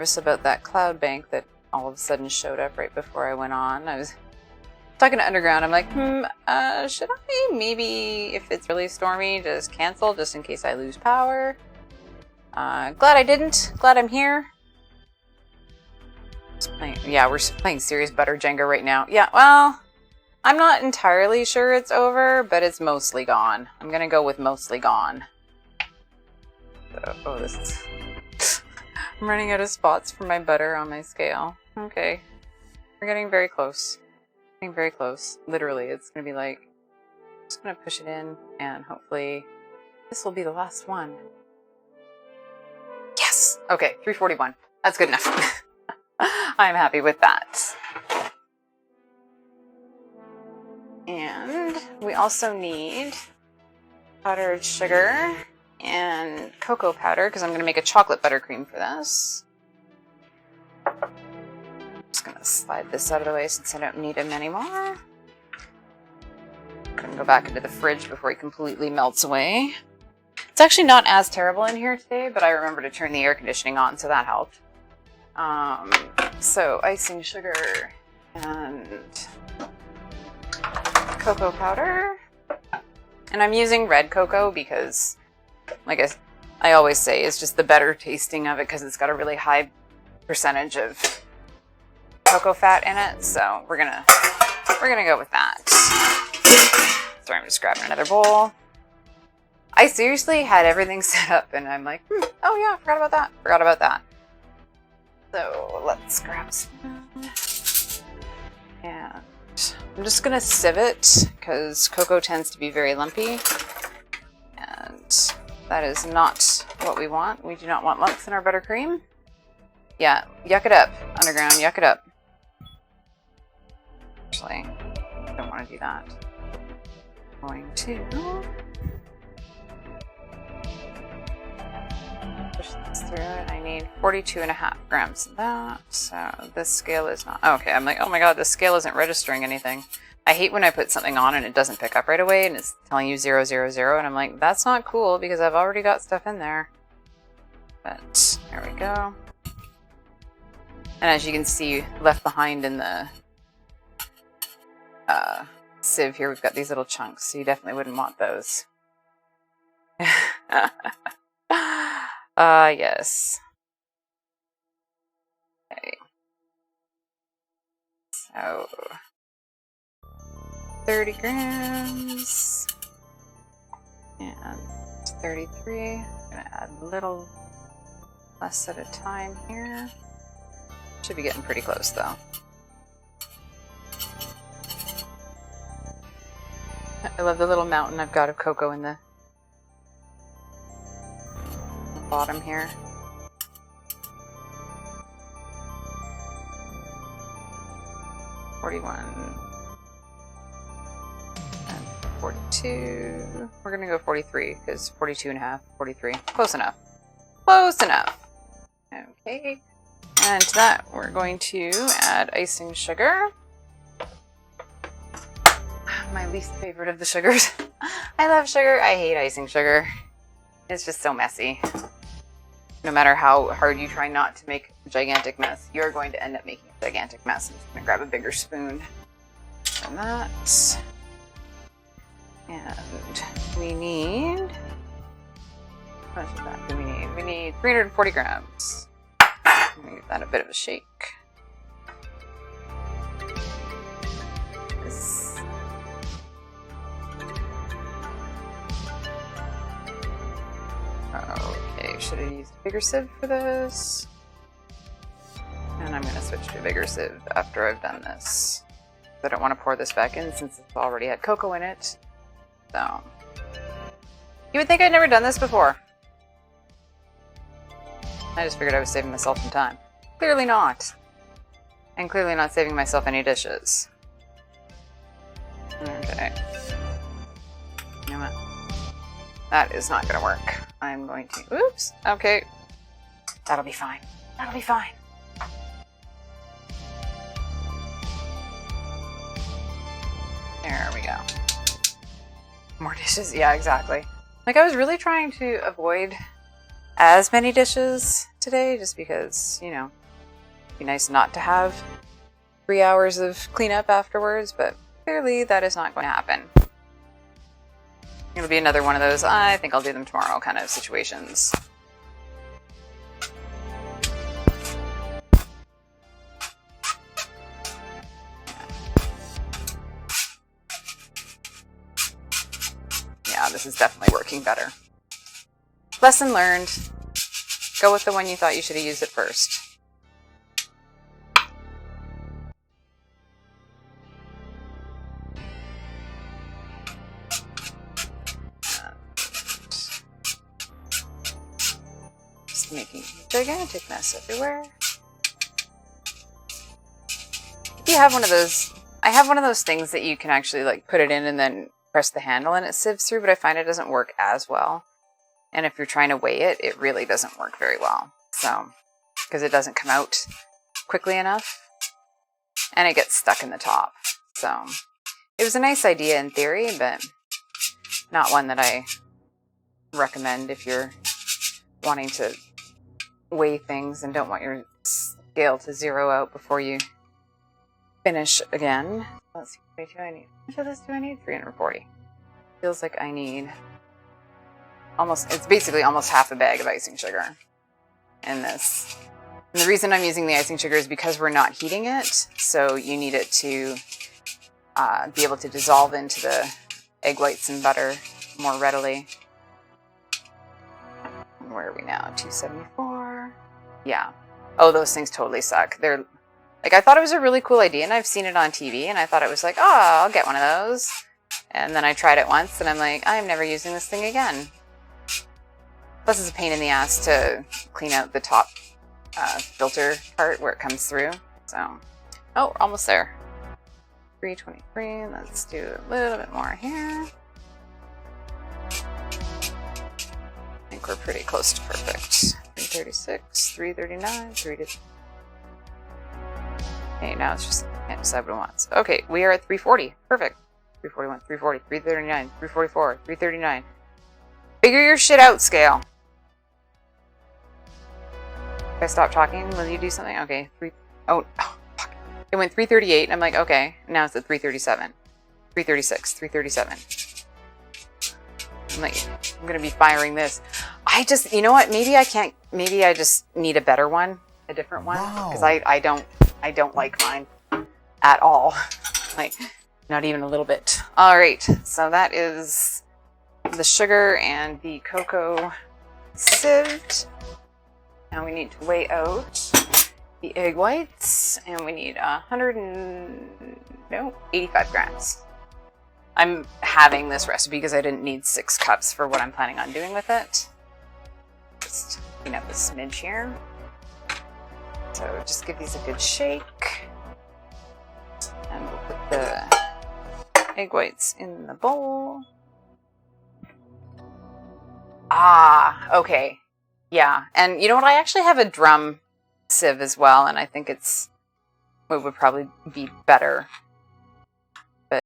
nervous about that cloud bank that all of a sudden showed up right before I went on. I was talking to Underground. I'm like, should I maybe, if it's really stormy, just cancel just in case I lose power? Glad I didn't. Glad I'm here. We're playing serious butter Jenga right now. Yeah, well, I'm not entirely sure it's over, but it's mostly gone. I'm gonna go with mostly gone. So, this is... I'm running out of spots for my butter on my scale. Okay. We're getting very close. Getting very close. Literally, it's gonna be like... I'm just gonna push it in, and hopefully this will be the last one. Yes! Okay, 341. That's good enough. I'm happy with that. And we also need powdered sugar and cocoa powder because I'm going to make a chocolate buttercream for this. I'm just going to slide this out of the way since I don't need him anymore. I'm going to go back into the fridge before he completely melts away. It's actually not as terrible in here today, but I remember to turn the air conditioning on, so that helped. So icing sugar and cocoa powder. And I'm using red cocoa because, like I always say, it's just the better tasting of it because it's got a really high percentage of cocoa fat in it. So we're gonna go with that. Sorry, I'm just grabbing another bowl. I seriously had everything set up and I'm like, oh yeah, forgot about that. So let's grab some. And I'm just gonna sieve it because cocoa tends to be very lumpy. And that is not what we want. We do not want lumps in our buttercream. Yeah, yuck it up, Underground, yuck it up. Actually, I don't want to do that. I'm going to push this through it. I need 42.5 grams of that. So this scale is not... Okay, I'm like, oh my god, this scale isn't registering anything. I hate when I put something on and it doesn't pick up right away and it's telling you 000, and I'm like, that's not cool because I've already got stuff in there. But there we go. And as you can see, left behind in the sieve here, we've got these little chunks, so you definitely wouldn't want those. Yes. Okay. So 30 grams and 33. I'm gonna add a little less at a time here. Should be getting pretty close though. I love the little mountain I've got of cocoa in the bottom here. $41 and 42. We're gonna go 43 because 42.5, 43. Close enough. Close enough. Okay. And to that, we're going to add icing sugar. My least favorite of the sugars. I love sugar. I hate icing sugar. It's just so messy. No matter how hard you try not to make a gigantic mess, you're going to end up making a gigantic mess. I'm just going to grab a bigger spoon than that. And we need... How much of that do we need? We need 340 grams. I'm going to give that a bit of a shake. Okay, should have used a bigger sieve for this. And I'm going to switch to a bigger sieve after I've done this. I don't want to pour this back in since it's already had cocoa in it. So, you would think I'd never done this before. I just figured I was saving myself some time. Clearly not. And clearly not saving myself any dishes. Okay. You know what? That is not going to work. I'm going to... Oops. Okay. That'll be fine. That'll be fine. There we go. More dishes? Yeah, exactly. Like, I was really trying to avoid as many dishes today, just because, you know, it'd be nice not to have 3 hours of cleanup afterwards, but clearly that is not going to happen. It'll be another one of those, I think I'll do them tomorrow kind of situations. Yeah, this is definitely working better. Lesson learned. Go with the one you thought you should have used it first. Just making a gigantic mess everywhere. If you have one of those, I have one of those things that you can actually like put it in and then press the handle and it sieves through, but I find it doesn't work as well. And if you're trying to weigh it, it really doesn't work very well. So, because it doesn't come out quickly enough and it gets stuck in the top. So, it was a nice idea in theory, but not one that I recommend if you're wanting to weigh things and don't want your scale to zero out before you finish again. Let's see, what do I need? How much of this do I need? 340. Feels like I need almost, it's basically almost half a bag of icing sugar in this. And the reason I'm using the icing sugar is because we're not heating it, so you need it to be able to dissolve into the egg whites and butter more readily. Where are we now? 274. Yeah. Oh, those things totally suck. They're like, I thought it was a really cool idea, and I've seen it on TV, and I thought it was like, oh, I'll get one of those. And then I tried it once, and I'm like, I'm never using this thing again. Plus, it's a pain in the ass to clean out the top filter part where it comes through. So, oh, we're almost there. 323. Let's do a little bit more here. I think we're pretty close to perfect. 336, 339, 3. Okay, now it's just can't decide what it wants. Okay, we are at 340. Perfect. 341, 340, 339, 344, 339. Figure your shit out, scale. If I stop talking, will you do something? Okay, oh, fuck. It went 338, and I'm like, okay. Now it's at 337. 336, 337. I'm like, I'm gonna be firing this. I just, you know what? Maybe I can't, maybe I just need a better one, a different one. Because I don't like mine at all. Like, not even a little bit. All right, so that is the sugar and the cocoa sieved. Now we need to weigh out the egg whites, and we need 85 grams. I'm having this recipe because I didn't need 6 cups for what I'm planning on doing with it. Just clean up a smidge here. So just give these a good shake. And we'll put the egg whites in the bowl. Ah, okay. Yeah, and you know what? I actually have a drum sieve as well, and I think it would probably be better